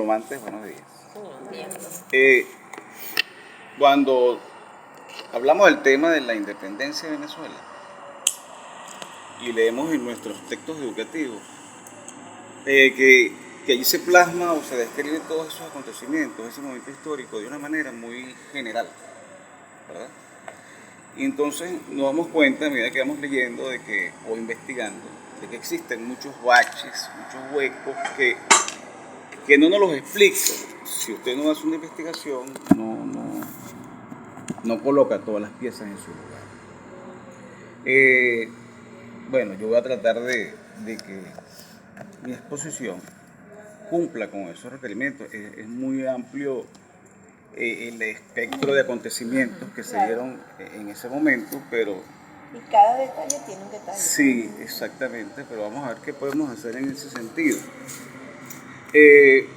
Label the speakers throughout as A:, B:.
A: diplomantes, buenos días. Cuando hablamos del tema de la independencia de Venezuela y leemos en nuestros textos educativos que allí se plasma o se describen todos esos acontecimientos, ese momento histórico de una manera muy general, ¿verdad? Y entonces nos damos cuenta a medida que vamos leyendo o investigando de que existen muchos baches, muchos huecos que no nos los explica. Si usted no hace una investigación, no coloca todas las piezas en su lugar. Bueno, yo voy a tratar de que mi exposición cumpla con esos requerimientos. Es muy amplio el espectro de acontecimientos que se dieron en ese momento, pero...
B: Y cada detalle tiene un detalle.
A: Sí, exactamente, pero vamos a ver qué podemos hacer en ese sentido.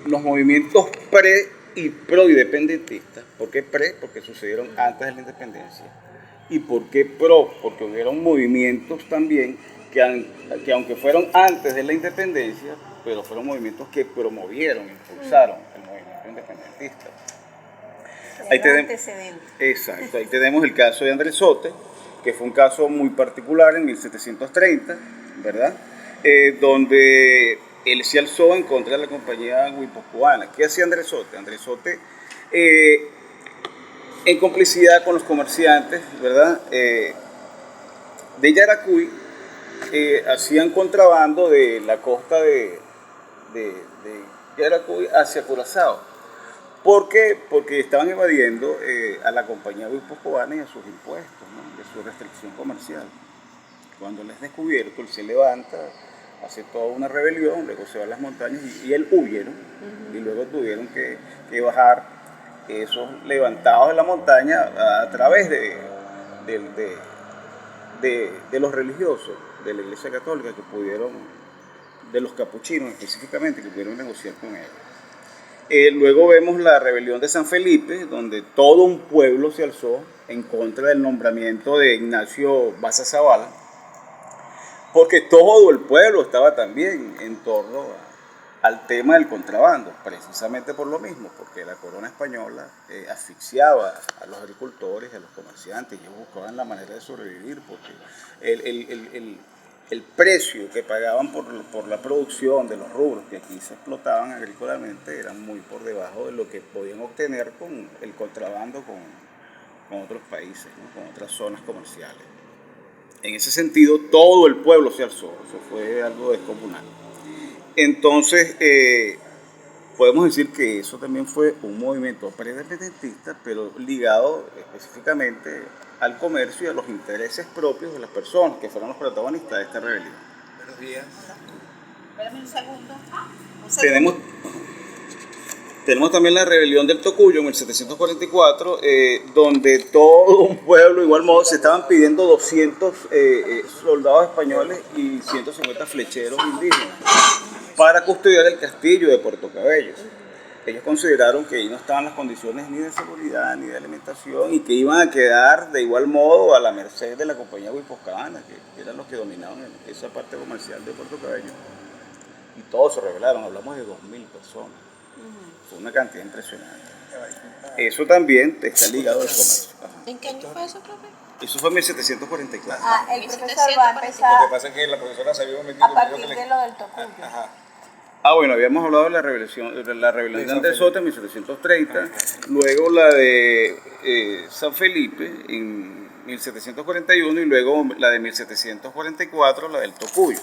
A: Los movimientos pre y pro-independentistas. ¿Por qué pre? Porque sucedieron antes de la independencia. ¿Y por qué pro? Porque hubieron movimientos también que aunque fueron antes de la independencia, pero fueron movimientos que promovieron, impulsaron el movimiento independentista. Exacto, ahí tenemos el caso de Andresote, que fue un caso muy particular en 1730, ¿verdad? Donde él se alzó en contra de la compañía guipuzcoana. ¿Qué hacía Andresote? Andresote, en complicidad con los comerciantes, ¿verdad? De Yaracuy, hacían contrabando de la costa de Yaracuy hacia Curazao. ¿Por qué? Porque estaban evadiendo a la compañía guipuzcoana y a sus impuestos, ¿no? De su restricción comercial. Cuando les descubierto, él se levanta, hace toda una rebelión, luego se va a las montañas y él huye, ¿no? Y luego tuvieron que bajar esos levantados de la montaña a través de los religiosos de la Iglesia Católica que pudieron, de los capuchinos específicamente, que pudieron negociar con ellos. Luego vemos la rebelión de San Felipe, donde todo un pueblo se alzó en contra del nombramiento de Ignacio Baza Zavala, porque todo el pueblo estaba también en torno al tema del contrabando, precisamente por lo mismo, porque la corona española asfixiaba a los agricultores, a los comerciantes, y ellos buscaban la manera de sobrevivir, porque el precio que pagaban por la producción de los rubros que aquí se explotaban agrícolamente eran muy por debajo de lo que podían obtener con el contrabando con otros países, ¿no? Con otras zonas comerciales. En ese sentido, todo el pueblo se alzó, eso fue algo descomunal. Entonces, podemos decir que eso también fue un movimiento pre-independentista, pero ligado específicamente al comercio y a los intereses propios de las personas que fueron los protagonistas de esta rebelión.
C: Buenos días.
B: Espérame un segundo.
A: Tenemos también la rebelión del Tocuyo en 1744, donde todo un pueblo, de igual modo, se estaban pidiendo 200 soldados españoles y 150 flecheros indígenas para custodiar el castillo de Puerto Cabello. Ellos consideraron que ahí no estaban las condiciones ni de seguridad ni de alimentación y que iban a quedar de igual modo a la merced de la compañía guipuzcoana, que eran los que dominaban esa parte comercial de Puerto Cabello. Y todos se rebelaron, hablamos de 2.000 personas. Fue una cantidad impresionante. Eso también está ligado al comercio.
B: ¿En qué año fue eso, profe?
A: Eso fue en 1744.
B: El profesor va a empezar
C: Lo que pasa es que la profesora se había metido
B: a partir de lo del Tocuyo.
C: Ajá.
A: Bueno, habíamos hablado de la rebelión de Andresote en 1730, luego la de San Felipe en 1741 y luego la de 1744, la del Tocuyo.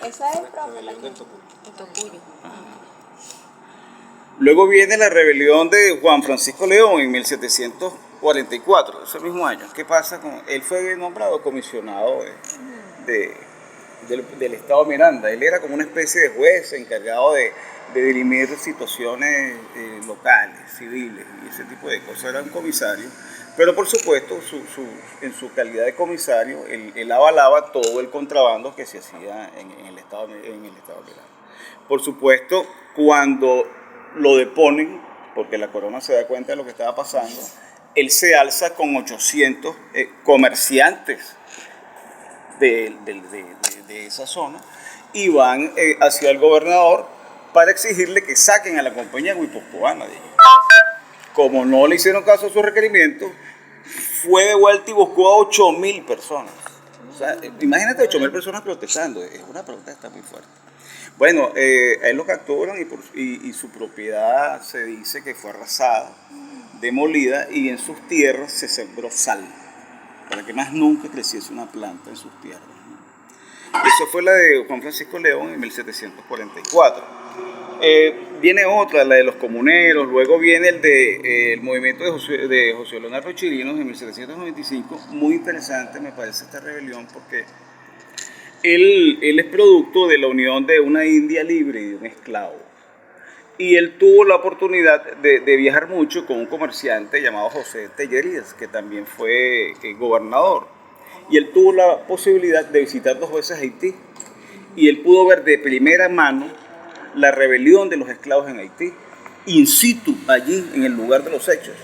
B: Esa es, profe.
C: Rebelión del Tocuyo.
B: El Tocuyo.
A: Luego viene la rebelión de Juan Francisco León en 1744, ese mismo año. ¿Qué pasa con él? Él fue nombrado comisionado del Estado de Miranda. Él era como una especie de juez encargado de dirimir situaciones locales, civiles y ese tipo de cosas. Era un comisario, pero por supuesto en su calidad de comisario él avalaba todo el contrabando que se hacía en el Estado de Miranda. Por supuesto, cuando lo deponen, porque la corona se da cuenta de lo que estaba pasando, él se alza con 800 comerciantes de esa zona y van hacia el gobernador para exigirle que saquen a la compañía guipuzcoana de allí. Como no le hicieron caso a sus requerimientos, fue de vuelta y buscó a 8.000 personas. O sea, imagínate 8.000 personas protestando, es una protesta muy fuerte. Bueno, a él lo capturan y su propiedad se dice que fue arrasada, demolida, y en sus tierras se sembró sal, para que más nunca creciese una planta en sus tierras. Eso fue la de Juan Francisco León en 1744. Viene otra, la de los comuneros, luego viene el movimiento de José Leonardo Chirinos en 1795. Muy interesante me parece esta rebelión porque él es producto de la unión de una India libre y de un esclavo. Y él tuvo la oportunidad de viajar mucho con un comerciante llamado José Tellerías, que también fue gobernador. Y él tuvo la posibilidad de visitar 2 veces Haití. Y él pudo ver de primera mano la rebelión de los esclavos en Haití, in situ, allí, en el lugar de los hechos.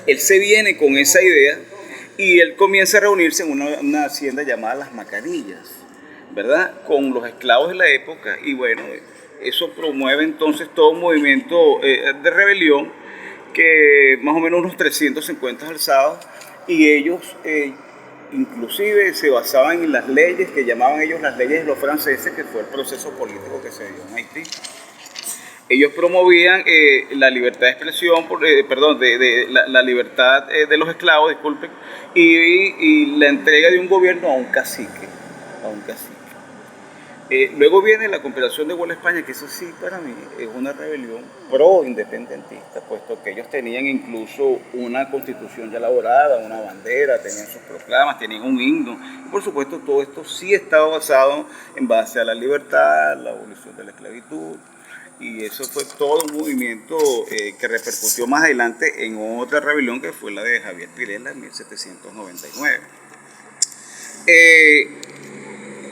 A: Él se viene con esa idea y él comienza a reunirse en una hacienda llamada Las Macanillas, ¿verdad? Con los esclavos de la época, y bueno, eso promueve entonces todo un movimiento de rebelión que más o menos unos 350 alzados, y ellos inclusive se basaban en las leyes que llamaban ellos las leyes de los franceses, que fue el proceso político que se dio en Haití. Ellos promovían la libertad de expresión, la libertad de los esclavos, disculpen, y la entrega de un gobierno a un cacique. Luego viene la conspiración de Vuelo a España, que eso sí para mí es una rebelión pro-independentista, puesto que ellos tenían incluso una constitución ya elaborada, una bandera, tenían sus proclamas, tenían un himno. Y por supuesto todo esto sí estaba basado en base a la libertad, la abolición de la esclavitud. Y eso fue todo un movimiento que repercutió más adelante en otra rebelión, que fue la de Javier Pirela en 1799.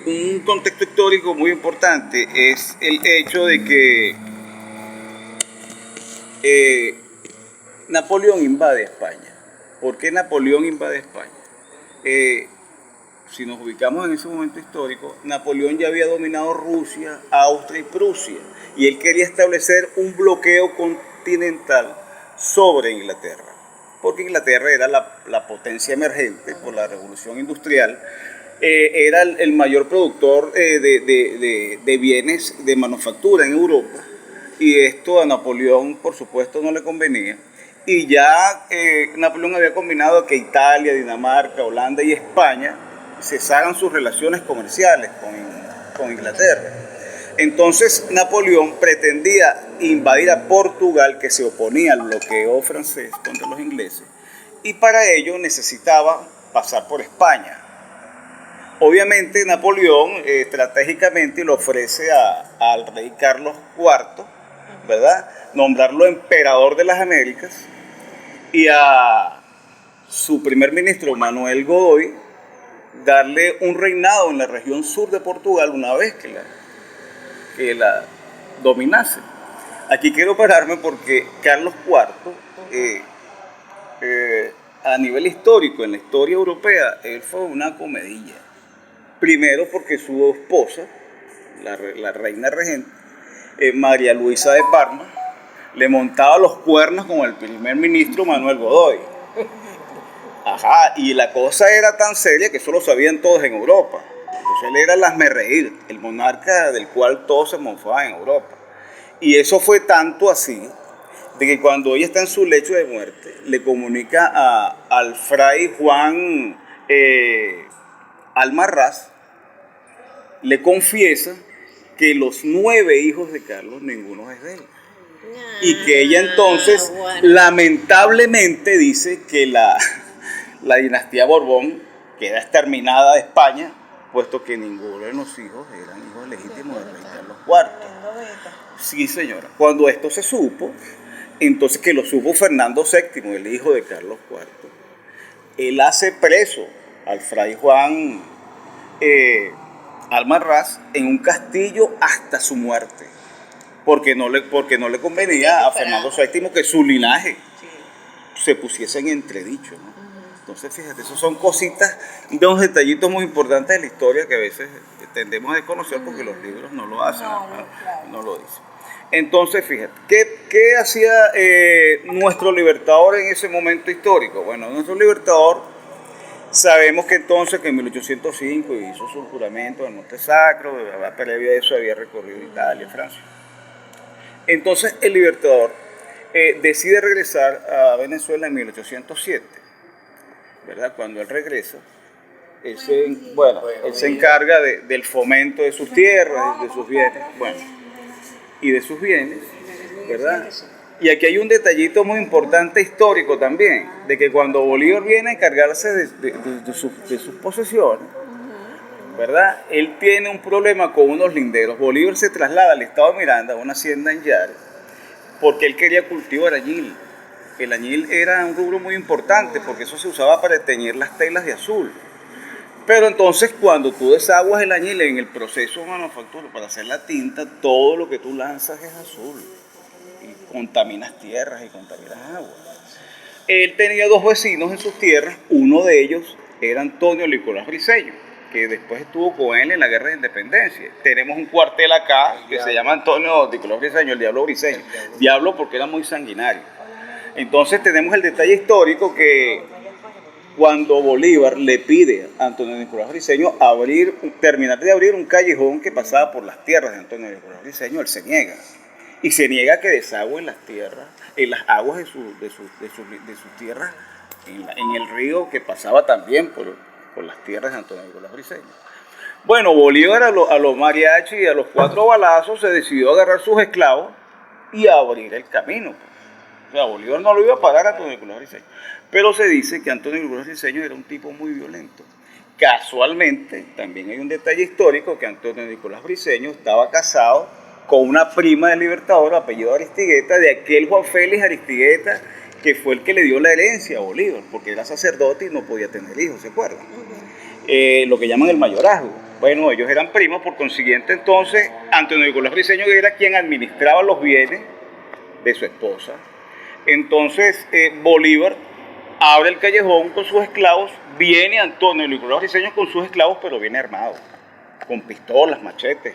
A: Un contexto histórico muy importante es el hecho de que Napoleón invade España. ¿Por qué Napoleón invade España? Si nos ubicamos en ese momento histórico, Napoleón ya había dominado Rusia, Austria y Prusia, y él quería establecer un bloqueo continental sobre Inglaterra, porque Inglaterra era la potencia emergente por la revolución industrial, era el mayor productor de bienes de manufactura en Europa, y esto a Napoleón por supuesto no le convenía. Y ya Napoleón había combinado que Italia, Dinamarca, Holanda y España cesaran sus relaciones comerciales con Inglaterra. Entonces Napoleón pretendía invadir a Portugal, que se oponía al bloqueo francés contra los ingleses, y para ello necesitaba pasar por España. Obviamente Napoleón estratégicamente le ofrece al rey Carlos IV, ¿verdad?, nombrarlo emperador de las Américas, y a su primer ministro Manuel Godoy darle un reinado en la región sur de Portugal una vez que la dominase. Aquí quiero pararme porque Carlos IV, a nivel histórico, en la historia europea, él fue una comedilla. Primero porque su esposa, la reina regente, María Luisa de Parma, le montaba los cuernos con el primer ministro Manuel Godoy. Ajá, y la cosa era tan seria que eso lo sabían todos en Europa. Entonces él era el hazmerreír, el monarca del cual todos se mofaban en Europa. Y eso fue tanto así, de que cuando ella está en su lecho de muerte, le comunica al fray Juan Almarraz, le confiesa que los 9 hijos de Carlos, ninguno es de él. Y que ella entonces, lamentablemente, dice que la dinastía Borbón queda exterminada de España, puesto que ninguno de los hijos eran hijos legítimos del rey Carlos IV. Sí, señora. Cuando esto se supo, entonces que lo supo Fernando VII, el hijo de Carlos IV, él hace preso al fray Juan Almarraz en un castillo hasta su muerte, porque no le convenía a Fernando VII que su linaje se pusiese en entredicho, ¿no? Entonces, fíjate, esos son cositas, unos detallitos muy importantes de la historia que a veces tendemos a desconocer porque los libros no lo hacen, no lo dicen. Entonces, fíjate, ¿qué hacía nuestro libertador en ese momento histórico? Bueno, nuestro libertador, sabemos que entonces que en 1805 hizo su juramento en Monte Sacro, previo a eso había recorrido Italia, Francia. Entonces el libertador decide regresar a Venezuela en 1807, ¿verdad? Cuando él regresa, él se encarga del fomento de sus tierras, de sus bienes, y de sus bienes, ¿verdad? Y aquí hay un detallito muy importante histórico también, de que cuando Bolívar viene a encargarse de sus posesiones, ¿verdad? Él tiene un problema con unos linderos. Bolívar se traslada al estado de Miranda, a una hacienda en Yare, porque él quería cultivar añil. El añil era un rubro muy importante, porque eso se usaba para teñir las telas de azul. Pero entonces cuando tú desaguas el añil en el proceso de manufactura para hacer la tinta, todo lo que tú lanzas es azul. Y contaminas tierras y contaminas agua. Él tenía dos vecinos en sus tierras, uno de ellos era Antonio Nicolás Briceño, que después estuvo con él en la Guerra de Independencia. Tenemos un cuartel acá que se llama Antonio Nicolás Briceño, el Diablo Briceño. Diablo porque era muy sanguinario. Entonces tenemos el detalle histórico que cuando Bolívar le pide a Antonio Nicolás Briceño terminar de abrir un callejón que pasaba por las tierras de Antonio Nicolás Briceño, él se niega. Y se niega que desagüen las tierras, en las aguas de sus tierras, en el río que pasaba también por las tierras de Antonio Nicolás Briceño. Bueno, Bolívar a los mariachis y a los 4 balazos se decidió agarrar sus esclavos y abrir el camino. O sea, Bolívar no lo iba a parar a Antonio Nicolás Briceño. Pero se dice que Antonio Nicolás Briceño era un tipo muy violento. Casualmente, también hay un detalle histórico que Antonio Nicolás Briceño estaba casado con una prima del libertador, apellido Aristigueta, de aquel Juan Félix Aristigueta, que fue el que le dio la herencia a Bolívar, porque era sacerdote y no podía tener hijos, ¿se acuerdan? Lo que llaman el mayorazgo. Bueno, ellos eran primos, por consiguiente, entonces, Antonio Nicolás Briceño era quien administraba los bienes de su esposa. Entonces, Bolívar abre el callejón con sus esclavos, viene Antonio Nicolás Briceño con sus esclavos, pero viene armado, con pistolas, machetes.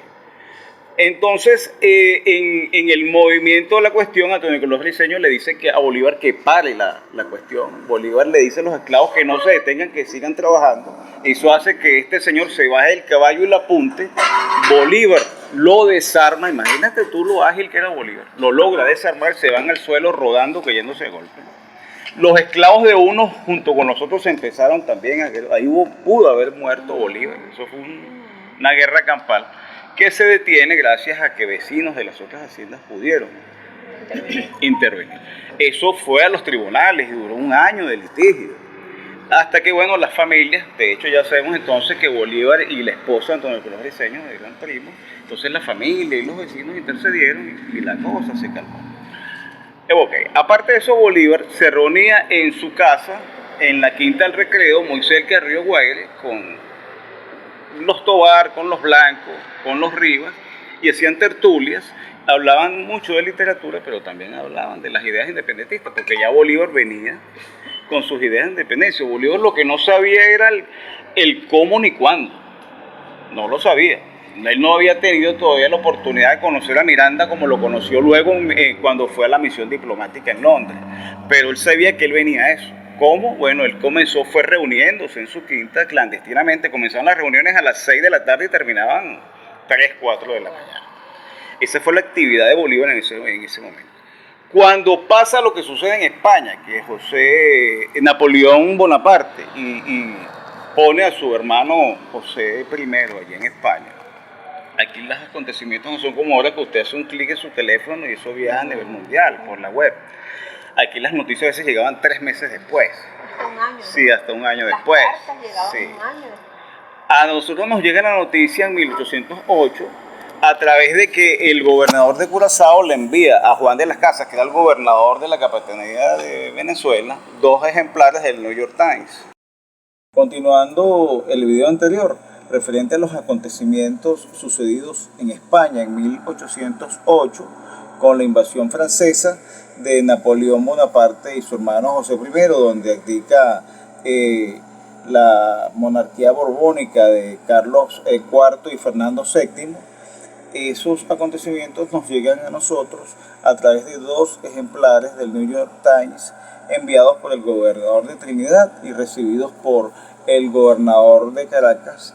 A: Entonces, en el movimiento de la cuestión, Antonio Nicolás Briceño le dice a Bolívar que pare la cuestión. Bolívar le dice a los esclavos que no se detengan, que sigan trabajando. Eso hace que este señor se baje del caballo y la apunte. Bolívar lo desarma. Imagínate tú lo ágil que era Bolívar. Lo logra desarmar, se van al suelo rodando, cayéndose de golpe. Los esclavos de uno, junto con nosotros, empezaron también ahí pudo haber muerto Bolívar. Eso fue una guerra campal que se detiene gracias a que vecinos de las otras haciendas pudieron intervenir. Eso fue a los tribunales y duró un año de litigio. Hasta que, bueno, las familias, de hecho ya sabemos entonces que Bolívar y la esposa Antonio Nicolás Briceño eran primos, entonces la familia y los vecinos intercedieron y la cosa se calmó. Aparte de eso, Bolívar se reunía en su casa, en la Quinta del Recreo, muy cerca de Río Guaire, con los Tobar, con los Blancos, con los Rivas, y hacían tertulias, hablaban mucho de literatura, pero también hablaban de las ideas independentistas, porque ya Bolívar venía con sus ideas de independencia. Bolívar lo que no sabía era el cómo ni cuándo, no lo sabía. Él no había tenido todavía la oportunidad de conocer a Miranda como lo conoció luego cuando fue a la misión diplomática en Londres, pero él sabía que él venía a eso. ¿Cómo? Bueno, él fue reuniéndose en su quinta clandestinamente. Comenzaban las reuniones a las 6 de la tarde y terminaban 3, 4 de la mañana. Esa fue la actividad de Bolívar en ese momento. Cuando pasa lo que sucede en España, que Napoleón Bonaparte y pone a su hermano José I allí en España. Aquí los acontecimientos no son como ahora que usted hace un clic en su teléfono y eso viaja a nivel mundial por la web. Aquí las noticias a veces llegaban 3 meses después.
B: Hasta un año.
A: Sí, hasta un año después.
B: Las cartas llegaban un año después.
A: A nosotros nos llega la noticia en 1808 a través de que el gobernador de Curazao le envía a Juan de las Casas, que era el gobernador de la capitanía de Venezuela, 2 ejemplares del New York Times. Continuando el video anterior, referente a los acontecimientos sucedidos en España en 1808 con la invasión francesa de Napoleón Bonaparte y su hermano José I, donde abdica la monarquía borbónica de Carlos IV y Fernando VII, Esos acontecimientos nos llegan a nosotros a través de 2 ejemplares del New York Times enviados por el gobernador de Trinidad y recibidos por el gobernador de Caracas,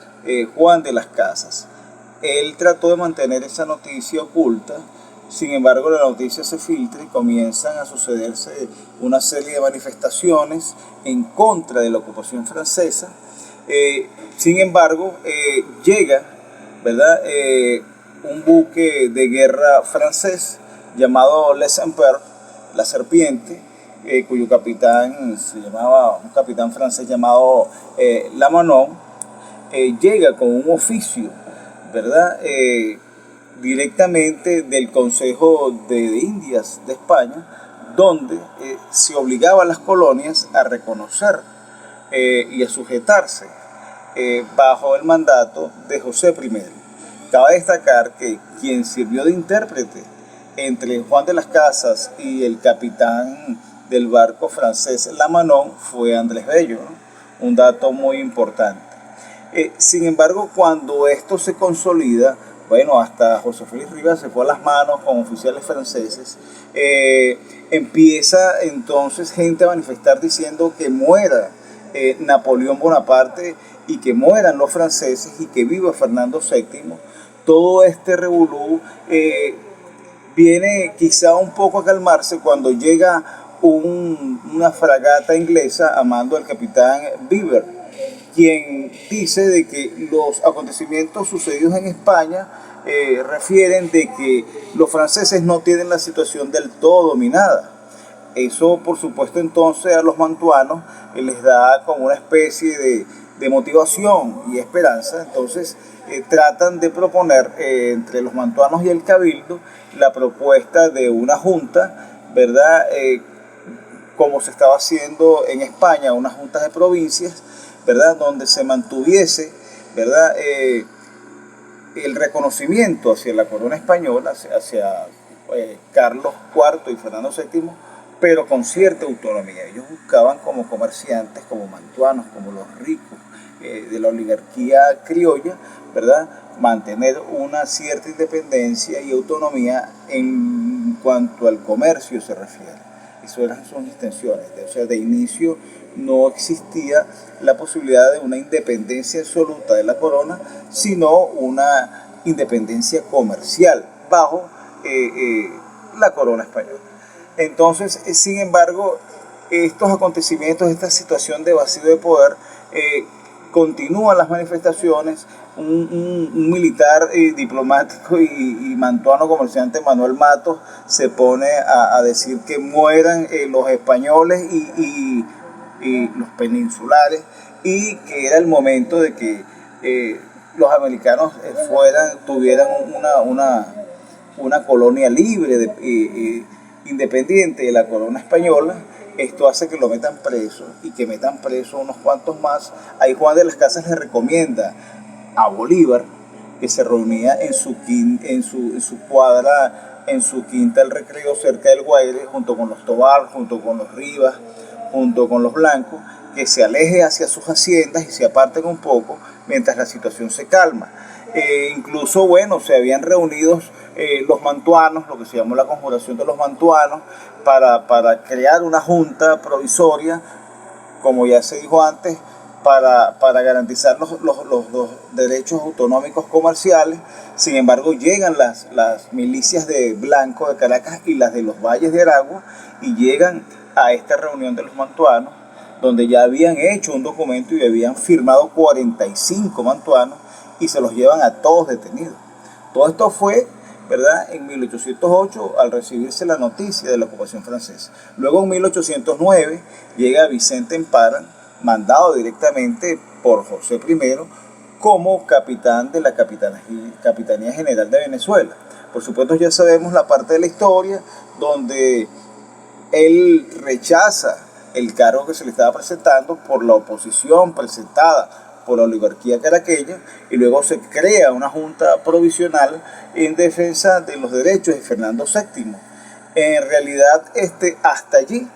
A: Juan de las Casas. Él trató de mantener esa noticia oculta. Sin embargo, la noticia se filtra y comienzan a sucederse una serie de manifestaciones en contra de la ocupación francesa. Sin embargo, llega, ¿verdad?, un buque de guerra francés llamado Les Empereurs, la serpiente, cuyo capitán se llamaba, un capitán francés llamado Lamanon, llega con un oficio, ¿verdad?, directamente del Consejo de Indias de España, donde se obligaba a las colonias a reconocer y a sujetarse bajo el mandato de José I. Cabe destacar que quien sirvió de intérprete entre Juan de las Casas y el capitán del barco francés Lamanon fue Andrés Bello, ¿no? Un dato muy importante. Sin embargo, cuando esto se consolida, bueno, hasta José Félix Rivas se fue a las manos con oficiales franceses, empieza entonces gente a manifestar diciendo que muera Napoleón Bonaparte y que mueran los franceses y que viva Fernando VII. Todo este revolú viene quizá un poco a calmarse cuando llega una fragata inglesa a mando del capitán Beaver, quien dice de que los acontecimientos sucedidos en España refieren de que los franceses no tienen la situación del todo dominada. Eso, por supuesto, entonces a los mantuanos les da como una especie de motivación y esperanza. Entonces tratan de proponer entre los mantuanos y el cabildo la propuesta de una junta, ¿verdad?, como se estaba haciendo en España, unas juntas de provincias, ¿verdad?, donde se mantuviese, ¿verdad?, el reconocimiento hacia la corona española, hacia Carlos IV y Fernando VII, pero con cierta autonomía. Ellos buscaban como comerciantes, como mantuanos, como los ricos de la oligarquía criolla, ¿verdad?, mantener una cierta independencia y autonomía en cuanto al comercio se refiere. Eso eran sus intenciones. O sea, de inicio no existía la posibilidad de una independencia absoluta de la corona, sino una independencia comercial bajo la corona española. Entonces, sin embargo, estos acontecimientos, esta situación de vacío de poder, continúan las manifestaciones. Un militar diplomático y mantuano comerciante, Manuel Matos, se pone a decir que mueran los españoles y los peninsulares, y que era el momento de que los americanos tuvieran una colonia libre, independiente de la corona española. Esto hace que lo metan preso y que metan preso unos cuantos más. Ahí Juan de las Casas le recomienda a Bolívar, que se reunía en su cuadra, en su quinta El Recreo, cerca del Guaire, junto con los Tobar, junto con los Rivas, junto con los Blancos, que se aleje hacia sus haciendas y se aparten un poco mientras la situación se calma. Incluso, bueno, se habían reunido los mantuanos, lo que se llamó la conjuración de los mantuanos, para crear una junta provisoria, como ya se dijo antes, para garantizar los derechos autonómicos comerciales. Sin embargo, llegan las milicias de Blanco de Caracas y las de los Valles de Aragua, y llegan a esta reunión de los mantuanos, donde ya habían hecho un documento y habían firmado 45 mantuanos, y se los llevan a todos detenidos. Todo esto fue, ¿verdad?, en 1808, al recibirse la noticia de la ocupación francesa. Luego, en 1809, llega Vicente Empara, mandado directamente por José I como capitán de la Capitanía General de Venezuela. Por supuesto, ya sabemos la parte de la historia donde él rechaza el cargo que se le estaba presentando por la oposición presentada por la oligarquía caraqueña, y luego se crea una junta provisional en defensa de los derechos de Fernando VII. En realidad, hasta allí,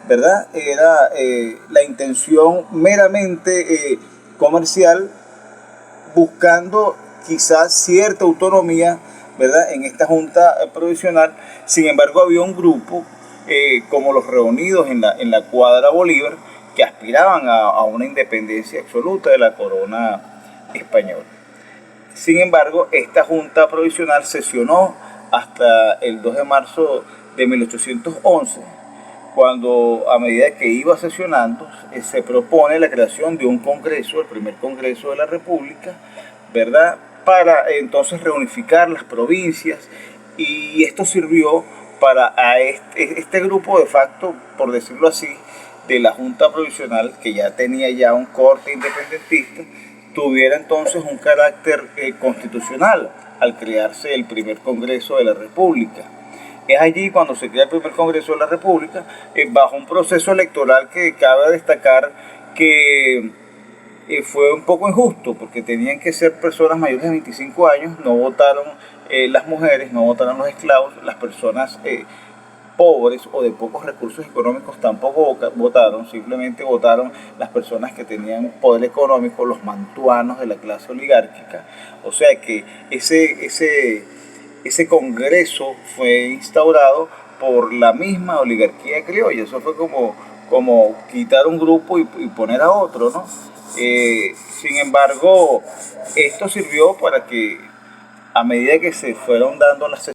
A: ¿verdad?, era la intención meramente comercial, buscando quizás cierta autonomía, ¿verdad?, en esta junta provisional. Sin embargo, había un grupo, como los reunidos en la Cuadra Bolívar, que aspiraban a una independencia absoluta de la corona española. Sin embargo, esta junta provisional sesionó hasta el 2 de marzo de 1811, cuando a medida que iba sesionando se propone la creación de un congreso, el primer congreso de la República, ¿verdad?, para entonces reunificar las provincias, y esto sirvió para a este grupo de facto, por decirlo así, de la Junta Provisional, que ya tenía ya un corte independentista, tuviera entonces un carácter constitucional al crearse el primer Congreso de la República. Es allí cuando se crea el primer Congreso de la República, bajo un proceso electoral que cabe destacar que fue un poco injusto, porque tenían que ser personas mayores de 25 años, no votaron las mujeres, no votaron los esclavos, las personas pobres o de pocos recursos económicos tampoco votaron, simplemente votaron las personas que tenían poder económico, los mantuanos de la clase oligárquica. O sea que ese congreso fue instaurado por la misma oligarquía criolla. Eso fue como quitar un grupo y poner a otro, ¿no? Sin embargo, esto sirvió para que a medida que se fueron dando las